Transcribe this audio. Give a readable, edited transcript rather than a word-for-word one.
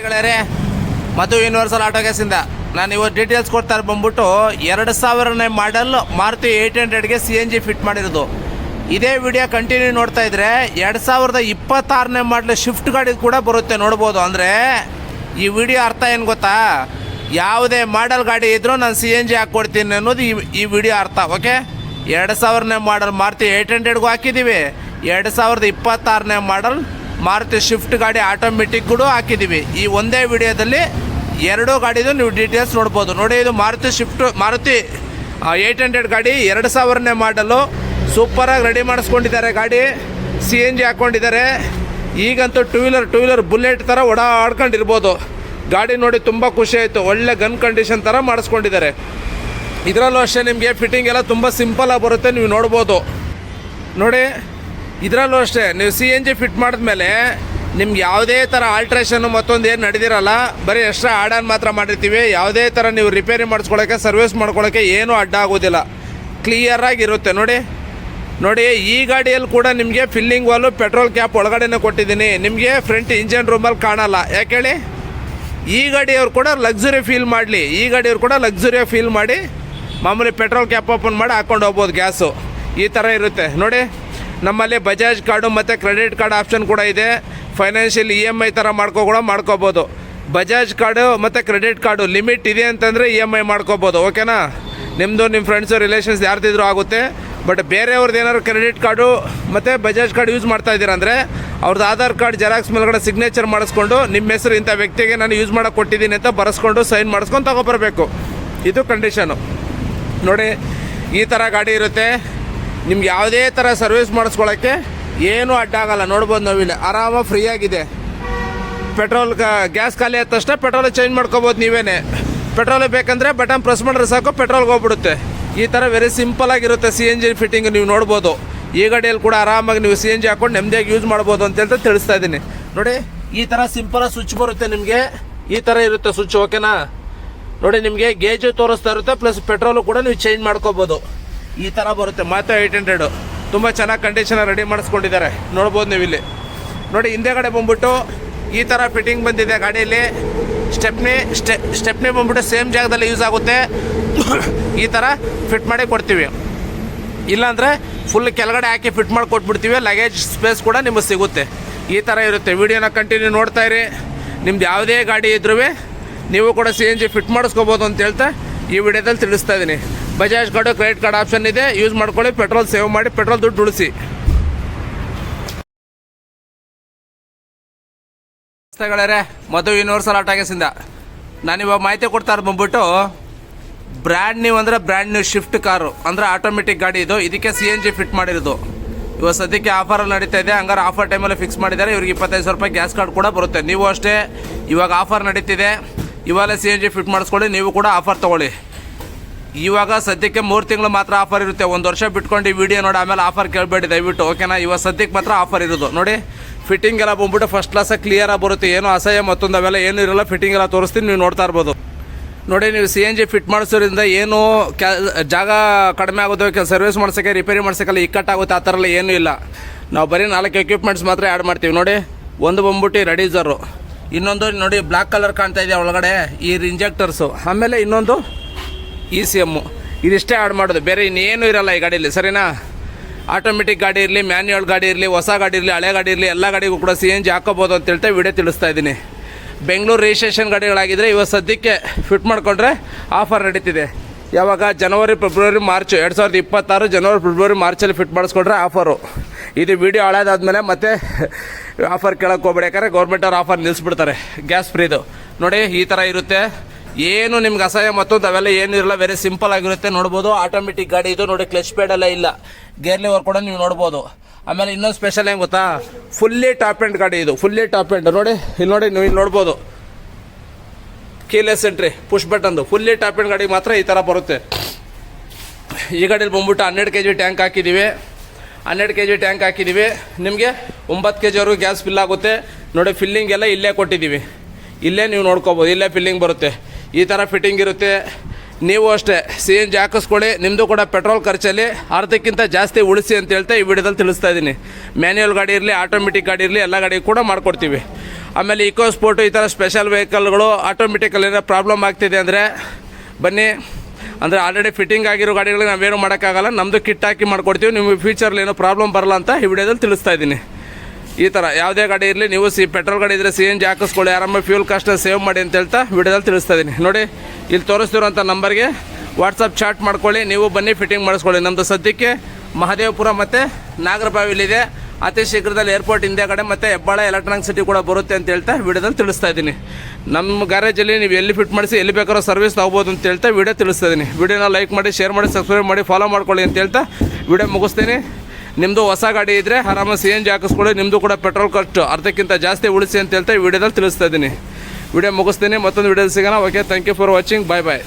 ಗಳೇ ಮಧು universal auto ಗ್ಯಾಸಿಂದ ನಾನು ಇವತ್ತು ಡೀಟೇಲ್ಸ್ ಕೊಡ್ತಾರೆ ಬಂದ್ಬಿಟ್ಟು 2000ನೇ ಮಾಡಲ್ ಮಾರುತಿ 800ಗೆ CNG ಫಿಟ್ ಮಾಡಿರೋದು. ಇದೇ ವಿಡಿಯೋ ಕಂಟಿನ್ಯೂ ನೋಡ್ತಾ ಇದ್ರೆ 2026ನೇ ಮಾಡಲ್ ಶಿಫ್ಟ್ ಗಾಡಿ ಕೂಡ ಬರುತ್ತೆ, ನೋಡ್ಬೋದು. ಅಂದರೆ ಈ ವಿಡಿಯೋ ಅರ್ಥ ಏನು ಗೊತ್ತಾ, ಯಾವುದೇ ಮಾಡಲ್ ಗಾಡಿ ಇದ್ರೂ ನಾನು CNG ಹಾಕ್ಕೊಡ್ತೀನಿ ಅನ್ನೋದು ಈ ವಿಡಿಯೋ ಅರ್ಥ. ಓಕೆ, 2000ನೇ ಮಾಡಲ್ ಮಾರುತಿ 800ಗೂ ಹಾಕಿದ್ದೀವಿ, 2026ನೇ ಮಾಡಲ್ ಮಾರುತಿ ಶಿಫ್ಟ್ ಗಾಡಿ ಆಟೋಮೆಟಿಕ್ ಕೂಡ ಹಾಕಿದ್ದೀವಿ. ಈ ಒಂದೇ ವಿಡಿಯೋದಲ್ಲಿ ಎರಡೂ ಗಾಡಿದು ನೀವು ಡೀಟೇಲ್ಸ್ ನೋಡ್ಬೋದು. ನೋಡಿ, ಇದು ಮಾರುತಿ 800 ಗಾಡಿ 2000ನೇ ಮಾಡಲು ಸೂಪರಾಗಿ ರೆಡಿ ಮಾಡಿಸ್ಕೊಂಡಿದ್ದಾರೆ. ಗಾಡಿ CNG ಹಾಕ್ಕೊಂಡಿದ್ದಾರೆ. ಈಗಂತೂ ಟೂ ವೀಲರ್ ಬುಲೆಟ್ ಥರ ಓಡಾಡ್ಕೊಂಡಿರ್ಬೋದು. ಗಾಡಿ ನೋಡಿ ತುಂಬ ಖುಷಿ ಆಯಿತು, ಒಳ್ಳೆ ಗನ್ ಕಂಡೀಷನ್ ಥರ ಮಾಡಿಸ್ಕೊಂಡಿದ್ದಾರೆ. ಇದರಲ್ಲೂ ಅಷ್ಟೇ ನಿಮಗೆ ಫಿಟ್ಟಿಂಗ್ ಎಲ್ಲ ತುಂಬ ಸಿಂಪಲಾಗಿ ಬರುತ್ತೆ, ನೀವು ನೋಡ್ಬೋದು. ನೋಡಿ, ಇದರಲ್ಲೂ ಅಷ್ಟೇ ನೀವು CNG ಫಿಟ್ ಮಾಡಿದ್ಮೇಲೆ ನಿಮ್ಗೆ ಯಾವುದೇ ಥರ ಆಲ್ಟ್ರೇಷನ್ನು ಮತ್ತೊಂದು ಏನು ನಡೆದಿರಲ್ಲ, ಬರೀ ಎಕ್ಸ್ಟ್ರಾ ಆಡ್ ಆನ್ ಮಾತ್ರ ಮಾಡಿರ್ತೀವಿ. ಯಾವುದೇ ಥರ ನೀವು ರಿಪೇರಿ ಮಾಡಿಸ್ಕೊಳ್ಳೋಕ್ಕೆ, ಸರ್ವಿಸ್ ಮಾಡ್ಕೊಳ್ಳೋಕ್ಕೆ ಏನೂ ಅಡ್ಡ ಆಗೋದಿಲ್ಲ, ಕ್ಲಿಯರಾಗಿರುತ್ತೆ. ನೋಡಿ ಈ ಗಾಡಿಯಲ್ಲಿ ಕೂಡ ನಿಮಗೆ ಫಿಲ್ಲಿಂಗ್ ವಾಲು ಪೆಟ್ರೋಲ್ ಕ್ಯಾಪ್ ಒಳಗಡೆನೇ ಕೊಟ್ಟಿದ್ದೀನಿ. ನಿಮಗೆ ಫ್ರಂಟ್ ಇಂಜನ್ ರೂಮಲ್ಲಿ ಕಾಣಲ್ಲ, ಯಾಕೆ ಹೇಳಿ? ಈ ಗಾಡಿಯವ್ರು ಕೂಡ ಲಕ್ಸುರಿ ಫೀಲ್ ಮಾಡಿ ಮಾಮೂಲಿ ಪೆಟ್ರೋಲ್ ಕ್ಯಾಪ್ ಓಪನ್ ಮಾಡಿ ಹಾಕ್ಕೊಂಡು ಹೋಗ್ಬೋದು. ಗ್ಯಾಸು ಈ ಥರ ಇರುತ್ತೆ. ನೋಡಿ, ನಮ್ಮಲ್ಲಿ ಬಜಾಜ್ ಕಾರ್ಡು ಮತ್ತು ಕ್ರೆಡಿಟ್ ಕಾರ್ಡ್ ಆಪ್ಷನ್ ಕೂಡ ಇದೆ. ಫೈನಾನ್ಷಿಯಲ್ EMI ಥರ ಮಾಡ್ಕೋಬೋದು. ಬಜಾಜ್ ಕಾರ್ಡು ಮತ್ತು ಕ್ರೆಡಿಟ್ ಕಾರ್ಡು ಲಿಮಿಟ್ ಇದೆ ಅಂತಂದರೆ EMI ಮಾಡ್ಕೋಬೋದು. ಓಕೆನಾ? ನಿಮ್ಮದು ನಿಮ್ಮ ಫ್ರೆಂಡ್ಸು ರಿಲೇಷನ್ಸ್ ಯಾರ್ದಿದ್ರೂ ಆಗುತ್ತೆ. ಬಟ್ ಬೇರೆಯವ್ರದ್ದು ಏನಾದ್ರು ಕ್ರೆಡಿಟ್ ಕಾರ್ಡು ಮತ್ತು ಬಜಾಜ್ ಕಾರ್ಡ್ ಯೂಸ್ ಮಾಡ್ತಾ ಇದ್ದೀರಾ ಅಂದರೆ ಅವ್ರದ್ದು ಆಧಾರ್ ಕಾರ್ಡ್ ಜೆರಾಕ್ಸ್ ಮೇಲ್ಗಡೆ ಸಿಗ್ನೇಚರ್ ಮಾಡಿಸ್ಕೊಂಡು ನಿಮ್ಮ ಹೆಸರು ಇಂಥ ವ್ಯಕ್ತಿಗೆ ನಾನು ಯೂಸ್ ಮಾಡೋಕ್ಕೆ ಕೊಟ್ಟಿದ್ದೀನಿ ಅಂತ ಬರೆಸ್ಕೊಂಡು ಸೈನ್ ಮಾಡಿಸ್ಕೊಂಡು ತೊಗೊಬರ್ಬೇಕು. ಇದು ಕಂಡೀಷನು. ನೋಡಿ, ಈ ಥರ ಗಾಡಿ ಇರುತ್ತೆ. ನಿಮ್ಗೆ ಯಾವುದೇ ಥರ ಸರ್ವಿಸ್ ಮಾಡಿಸ್ಕೊಳ್ಳೋಕ್ಕೆ ಏನೂ ಅಡ್ಡ ಆಗಲ್ಲ, ನೋಡ್ಬೋದು. ನಾವಿಲ್ಲಿ ಆರಾಮಾಗಿ ಫ್ರೀಯಾಗಿದೆ. ಗ್ಯಾಸ್ ಖಾಲಿ ಆದ ತಕ್ಷಣ ಪೆಟ್ರೋಲ್ ಚೇಂಜ್ ಮಾಡ್ಕೋಬೋದು. ನೀವೇನೆ ಪೆಟ್ರೋಲ್ ಬೇಕಂದರೆ ಬಟನ್ ಪ್ರೆಸ್ ಮಾಡಿದ್ರೆ ಸಾಕು, ಪೆಟ್ರೋಲ್ಗೆ ಹೋಗ್ಬಿಡುತ್ತೆ. ಈ ಥರ ವೆರಿ ಸಿಂಪಲಾಗಿರುತ್ತೆ CNG ಫಿಟ್ಟಿಂಗ್, ನೀವು ನೋಡ್ಬೋದು. ಈ ಗಾಡಿಯಲ್ಲಿ ಕೂಡ ಆರಾಮಾಗಿ ನೀವು CNG ಹಾಕ್ಕೊಂಡು ನೆಮ್ಮದಿಯಾಗಿ ಯೂಸ್ ಮಾಡ್ಬೋದು ಅಂತ ಹೇಳ್ತಾ ತಿಳಿಸ್ತಾ ಇದ್ದೀನಿ. ನೋಡಿ, ಈ ಥರ ಸಿಂಪಲಾಗಿ ಸ್ವಿಚ್ ಬರುತ್ತೆ ನಿಮಗೆ, ಈ ಥರ ಇರುತ್ತೆ ಸ್ವಿಚ್. ಓಕೆನಾ? ನೋಡಿ, ನಿಮಗೆ ಗೇಜು ತೋರಿಸ್ತಾ ಇರುತ್ತೆ, ಪ್ಲಸ್ ಪೆಟ್ರೋಲು ಕೂಡ ನೀವು ಚೇಂಜ್ ಮಾಡ್ಕೋಬೋದು. ಈ ಥರ ಬರುತ್ತೆ. ಮಾರುತಿ 800 ತುಂಬ ಚೆನ್ನಾಗಿ ಕಂಡೀಷನ್ ರೆಡಿ ಮಾಡಿಸ್ಕೊಂಡಿದ್ದಾರೆ, ನೋಡ್ಬೋದು ನೀವು ಇಲ್ಲಿ. ನೋಡಿ, ಹಿಂದೆಗಡೆ ಬಂದ್ಬಿಟ್ಟು ಈ ಥರ ಫಿಟ್ಟಿಂಗ್ ಬಂದಿದೆ ಗಾಡಿಯಲ್ಲಿ. ಸ್ಟೆಪ್ನಿ ಬಂದ್ಬಿಟ್ಟು ಸೇಮ್ ಜಾಗದಲ್ಲಿ ಯೂಸ್ ಆಗುತ್ತೆ. ಈ ಥರ ಫಿಟ್ ಮಾಡಿ ಕೊಡ್ತೀವಿ. ಇಲ್ಲಾಂದರೆ ಫುಲ್ ಕೆಳಗಡೆ ಹಾಕಿ ಫಿಟ್ ಮಾಡಿ ಕೊಟ್ಬಿಡ್ತೀವಿ. ಲಗೇಜ್ ಸ್ಪೇಸ್ ಕೂಡ ನಿಮಗೆ ಸಿಗುತ್ತೆ. ಈ ಥರ ಇರುತ್ತೆ. ವಿಡಿಯೋನ ಕಂಟಿನ್ಯೂ ನೋಡ್ತಾ ಇರಿ. ನಿಮ್ದು ಯಾವುದೇ ಗಾಡಿ ಇದ್ರೂ ನೀವು ಕೂಡ CNG ಫಿಟ್ ಮಾಡಿಸ್ಕೋಬೋದು ಅಂತ ಹೇಳ್ತಾ ಈ ವಿಡಿಯೋದಲ್ಲಿ ತಿಳಿಸ್ತಾ ಇದ್ದೀನಿ. Bajaj card credit card option ಇದೆ, ಯೂಸ್ ಮಾಡ್ಕೊಳ್ಳಿ. ಪೆಟ್ರೋಲ್ ಸೇವ್ ಮಾಡಿ, ಪೆಟ್ರೋಲ್ ದುಡ್ಡು ಉಳಿಸಿ. ಗಳೇ ಮಧು ಯೂನಿವರ್ಸಲ್ ಆಟೋ ಗ್ಯಾಸಿಂದ ನಾನಿವಾಗ ಮಾಹಿತಿ ಕೊಡ್ತಾ ಇರೋದು ಬಂದ್ಬಿಟ್ಟು ಬ್ರ್ಯಾಂಡ್ ನ್ಯೂ ಶಿಫ್ಟ್ ಕಾರು ಅಂದರೆ ಆಟೋಮೆಟಿಕ್ ಗಾಡಿ ಇದು. ಇದಕ್ಕೆ CNG ಫಿಟ್ ಮಾಡಿರೋದು. ಇವಾಗ ಸದ್ಯಕ್ಕೆ ಆಫರಲ್ಲಿ ನಡೀತಾ ಇದೆ. ಹಂಗಾರೆ ಆಫರ್ ಟೈಮಲ್ಲಿ ಫಿಕ್ಸ್ ಮಾಡಿದ್ದಾರೆ. ಇವ್ರಿಗೆ 25,000 ರೂಪಾಯಿ ಗ್ಯಾಸ್ ಕಾರ್ಡ್ ಕೂಡ ಬರುತ್ತೆ. ನೀವು ಅಷ್ಟೇ, ಇವಾಗ ಆಫರ್ ನಡೀತಿದೆ. ಇವಾಗ CNG ಫಿಟ್ ಮಾಡಿಸ್ಕೊಳ್ಳಿ, ನೀವು ಕೂಡ ಆಫರ್ ತೊಗೊಳ್ಳಿ. ಇವಾಗ ಸದ್ಯಕ್ಕೆ 3 ತಿಂಗಳು ಮಾತ್ರ ಆಫರ್ ಇರುತ್ತೆ. 1 ವರ್ಷ ಬಿಟ್ಕೊಂಡು ಈ ವಿಡಿಯೋ ನೋಡಿ ಆಮೇಲೆ ಆಫರ್ ಕೇಳಬೇಡಿ ದಯವಿಟ್ಟು. ಓಕೆನಾ? ಇವಾಗ ಸದ್ಯಕ್ಕೆ ಮಾತ್ರ ಆಫರ್ ಇರೋದು. ನೋಡಿ, ಫಿಟ್ಟಿಂಗ್ ಎಲ್ಲ ಬಂದ್ಬಿಟ್ಟು ಫಸ್ಟ್ ಕ್ಲಾಸಾಗಿ ಕ್ಲಿಯರಾಗಿ ಬರುತ್ತೆ. ಏನು ಅಸಹ್ಯ ಮತ್ತೊಂದು ಅವೆಲ್ಲ ಏನೂ ಇರೋಲ್ಲ. ಫಿಟ್ಟಿಂಗ್ ಎಲ್ಲ ತೋರಿಸ್ತೀನಿ, ನೀವು ನೋಡ್ತಾ ಇರ್ಬೋದು. ನೋಡಿ, ನೀವು CNG ಫಿಟ್ ಮಾಡಿಸೋದ್ರಿಂದ ಏನು ಜಾಗ ಕಡಿಮೆ ಆಗೋದು, ಸರ್ವಿಸ್ ಮಾಡ್ಸೋಕ್ಕೆ, ರಿಪೇರಿ ಮಾಡ್ಸೋಕ್ಕೆಲ್ಲ ಇಕ್ಕಟ್ಟಾಗುತ್ತೆ. ಆ ಥರ ಎಲ್ಲ ಏನೂ ಇಲ್ಲ. ನಾವು ಬರೀ 4 ಎಕ್ವಿಪ್ಮೆಂಟ್ಸ್ ಮಾತ್ರ ಆ್ಯಡ್ ಮಾಡ್ತೀವಿ. ನೋಡಿ, ಒಂದು ಬಂದ್ಬಿಟ್ಟು ರೆಡಿಸರು, ಇನ್ನೊಂದು ನೋಡಿ ಬ್ಲ್ಯಾಕ್ ಕಲರ್ ಕಾಣ್ತಾ ಇದೆ ಒಳಗಡೆ ಈ ಇಂಜೆಕ್ಟರ್ಸು, ಆಮೇಲೆ ಇನ್ನೊಂದು ECM. ಇದಿಷ್ಟೇ ಆ್ಯಡ್ ಮಾಡೋದು, ಬೇರೆ ಇನ್ನೇನು ಇರಲ್ಲ ಈ ಗಾಡಿಯಲ್ಲಿ. ಸರಿನಾ? ಆಟೋಮೆಟಿಕ್ ಗಾಡಿ ಇರಲಿ, ಮ್ಯಾನ್ಯುವಲ್ ಗಾಡಿ ಇರಲಿ, ಹೊಸ ಗಾಡಿ ಇರಲಿ, ಹಳೆ ಗಾಡಿ ಇರಲಿ, ಎಲ್ಲ ಗಾಡಿಗೂ ಕೂಡ CNG ಹಾಕೋಬೋದು ಅಂತ ಹೇಳ್ತಾ ವಿಡಿಯೋ ತಿಳಿಸ್ತಾ ಇದ್ದೀನಿ. ಬೆಂಗಳೂರು ರಿಜಿಸ್ಟ್ರೇಷನ್ ಗಾಡಿಗಳಾಗಿದ್ದರೆ ಇವಾಗ ಸದ್ಯಕ್ಕೆ ಫಿಟ್ ಮಾಡಿಕೊಂಡ್ರೆ ಆಫರ್ ನಡೀತಿದೆ. ಯಾವಾಗ ಜನವರಿ ಫೆಬ್ರವರಿ ಮಾರ್ಚ್ 2026 ಜನವರಿ ಫೆಬ್ರವರಿ ಮಾರ್ಚಲ್ಲಿ ಫಿಟ್ ಮಾಡಿಸ್ಕೊಂಡ್ರೆ ಆಫರು. ಇದು ವಿಡಿಯೋ ಹಳೇದಾದ್ಮೇಲೆ ಮತ್ತೆ ಆಫರ್ ಕೇಳೋಕ್ಕೆ ಹೋಗ್ಬೇಡಿ, ಯಾಕಂದರೆ ಗೌರ್ಮೆಂಟ್ ಅವ್ರು ಆಫರ್ ನಿಲ್ಲಿಸ್ಬಿಡ್ತಾರೆ ಗ್ಯಾಸ್ ಫ್ರೀದು. ನೋಡಿ, ಈ ಥರ ಇರುತ್ತೆ. ಏನು ನಿಮ್ಗೆ ಅಸಹ್ಯ ಮತ್ತೊಂದು ಅವೆಲ್ಲ ಏನು ಇರಲ್ಲ, ವೆರಿ ಸಿಂಪಲ್ ಆಗಿರುತ್ತೆ. ನೋಡ್ಬೋದು, ಆಟೋಮೆಟಿಕ್ ಗಾಡಿ ಇದು. ನೋಡಿ, ಕ್ಲಚ್ ಪ್ಯಾಡ್ ಎಲ್ಲ ಇಲ್ಲ, ಗೇರ್ ಲಿವರ್ ಕೂಡ ನೀವು ನೋಡ್ಬೋದು. ಆಮೇಲೆ ಇನ್ನೊಂದು ಸ್ಪೆಷಲ್ ಏನು ಗೊತ್ತಾ, ಫುಲ್ಲಿ ಟಾಪ್ ಎಂಡ್ ಗಾಡಿ ಇದು. Fully top end. ನೋಡಿ, ನೀವು ಇಲ್ಲಿ ನೋಡ್ಬೋದು, ಕೀಲೆಸ್ ಎಂಟ್ರಿ, ಪುಷ್ ಬಟನ್ದು. ಫುಲ್ಲಿ ಟಾಪ್ ಎಂಡ್ ಗಾಡಿ ಮಾತ್ರ ಈ ಥರ ಬರುತ್ತೆ. ಈ ಗಾಡೀಲಿ ಬಂದ್ಬಿಟ್ಟು 12 kg ಟ್ಯಾಂಕ್ ಹಾಕಿದ್ದೀವಿ. 12 kg ಟ್ಯಾಂಕ್ ಹಾಕಿದ್ದೀವಿ. ನಿಮಗೆ 9 kgವರೆಗೂ ಗ್ಯಾಸ್ ಫಿಲ್ ಆಗುತ್ತೆ. ನೋಡಿ, ಫಿಲ್ಲಿಂಗ್ ಎಲ್ಲ ಇಲ್ಲೇ ಕೊಟ್ಟಿದ್ದೀವಿ. ಇಲ್ಲೇ ನೀವು ನೋಡ್ಕೋಬೋದು, ಇಲ್ಲೇ ಫಿಲ್ಲಿಂಗ್ ಬರುತ್ತೆ. ಈ ಥರ ಫಿಟ್ಟಿಂಗ್ ಇರುತ್ತೆ. ನೀವು ಅಷ್ಟೇ CNG ಹಾಕಿಸ್ಕೊಳ್ಳಿ. ನಿಮ್ಮದು ಕೂಡ ಪೆಟ್ರೋಲ್ ಖರ್ಚಲ್ಲಿ ಅರ್ಧಕ್ಕಿಂತ ಜಾಸ್ತಿ ಉಳಿಸಿ ಅಂತ ಹೇಳ್ತಾ ಈ ವಿಡಿಯೋದಲ್ಲಿ ತಿಳಿಸ್ತಾ ಇದ್ದೀನಿ. ಮ್ಯಾನ್ಯುವಲ್ ಗಾಡಿ ಇರಲಿ, ಆಟೋಮೆಟಿಕ್ ಗಾಡಿ ಇರಲಿ, ಎಲ್ಲ ಗಾಡಿ ಕೂಡ ಮಾಡಿಕೊಡ್ತೀವಿ. ಆಮೇಲೆ ಇಕೋ ಸ್ಪೋರ್ಟು ಈ ಥರ ಸ್ಪೆಷಲ್ ವೆಹಿಕಲ್ಗಳು ಆಟೋಮೆಟಿಕಲ್ಲಿ ಏನೋ ಪ್ರಾಬ್ಲಮ್ ಆಗ್ತಿದೆ ಅಂದರೆ ಬನ್ನಿ. ಅಂದರೆ ಆಲ್ರೆಡಿ ಫಿಟ್ಟಿಂಗ್ ಆಗಿರೋ ಗಾಡಿಗಳಿಗೆ ನಾವೇನು ಮಾಡೋಕ್ಕಾಗಲ್ಲ, ನಮ್ಮದು ಕಿಟ್ ಹಾಕಿ ಮಾಡ್ಕೊಡ್ತೀವಿ. ನಿಮಗೆ ಫ್ಯೂಚರ್ಲಿ ಏನೋ ಪ್ರಾಬ್ಲಮ್ ಬರಲ್ಲ ಅಂತ ಈ ವಿಡಿಯೋದಲ್ಲಿ ತಿಳಿಸ್ತಾ ಇದ್ದೀನಿ. ಈ ಥರ ಯಾವುದೇ ಗಾಡಿ ಇರಲಿ, ನೀವು ಪೆಟ್ರೋಲ್ ಗಾಡಿ ಇದ್ದರೆ CNG ಹಾಕಿಸ್ಕೊಳ್ಳಿ, ಆರಾಮಾಗಿ ಫ್ಯೂಲ್ ಕಾಸ್ಟ್ನ ಸೇವ್ ಮಾಡಿ ಅಂತ ಹೇಳ್ತಾ ವಿಡಿಯೋದಲ್ಲಿ ತಿಳಿಸ್ತಾ ಇದ್ದೀನಿ. ನೋಡಿ, ಇಲ್ಲಿ ತೋರಿಸ್ತಿರೋಂಥ ನಂಬರ್ಗೆ ವಾಟ್ಸಪ್ ಚಾಟ್ ಮಾಡ್ಕೊಳ್ಳಿ, ನೀವು ಬನ್ನಿ ಫಿಟ್ಟಿಂಗ್ ಮಾಡಿಸ್ಕೊಳ್ಳಿ. ನಮ್ಮದು ಸದ್ಯಕ್ಕೆ ಮಹದೇವಪುರ ಮತ್ತು ನಾಗರಬಾವಿಲಿದೆ. ಅತಿ ಶೀಘ್ರದಲ್ಲಿ ಏರ್ಪೋರ್ಟ್ ಹಿಂದೆಗಡೆ ಮತ್ತು ಹೆಬ್ಬಾಳ ಎಲೆಕ್ಟ್ರಾನಿಕ್ ಸಿಟಿ ಕೂಡ ಬರುತ್ತೆ ಅಂತ ಹೇಳ್ತಾ ವಿಡಿಯೋದಲ್ಲಿ ತಿಳಿಸ್ತಾ ಇದ್ದೀನಿ. ನಮ್ಮ ಗ್ಯಾರೇಜಲ್ಲಿ ನೀವು ಎಲ್ಲಿ ಫಿಟ್ ಮಾಡಿಸಿ ಎಲ್ಲಿ ಬೇಕಾದ್ರೂ ಸರ್ವಿಸ್ ತೊಗೋಬೋದು ಅಂತ ಹೇಳ್ತಾ ವಿಡಿಯೋ ತಿಳಿಸ್ತಾ ಇದ್ದೀನಿ. ವಿಡಿಯೋನ ಲೈಕ್ ಮಾಡಿ, ಶೇರ್ ಮಾಡಿ, ಸಬ್ಸ್ಕ್ರೈಬ್ ಮಾಡಿ, ಫಾಲೋ ಮಾಡ್ಕೊಳ್ಳಿ ಅಂತ ಹೇಳ್ತಾ ವಿಡಿಯೋ ಮುಗಿಸ್ತೀನಿ. ನಿಮ್ಮದು ಹೊಸ ಗಾಡಿ ಇದ್ದರೆ ಆರಾಮಾಗಿ CNG ಹಾಕಿಸ್ಕೊಳ್ಳಿ, ನಿಮ್ಮದು ಕೂಡ ಪೆಟ್ರೋಲ್ ಖರ್ಚು ಅರ್ಧಕ್ಕಿಂತ ಜಾಸ್ತಿ ಉಳಿಸಿ ಅಂತ ಹೇಳ್ತಾ ಈ ವಿಡಿಯೋದಲ್ಲಿ ತಿಳಿಸ್ತಾ ಇದ್ದೀನಿ. ವಿಡಿಯೋ ಮುಗಿಸ್ತೀನಿ, ಮತ್ತೊಂದು ವಿಡಿಯೋದಲ್ಲಿ ಸಿಗೋಣ. Okay, thank you for watching, bye bye.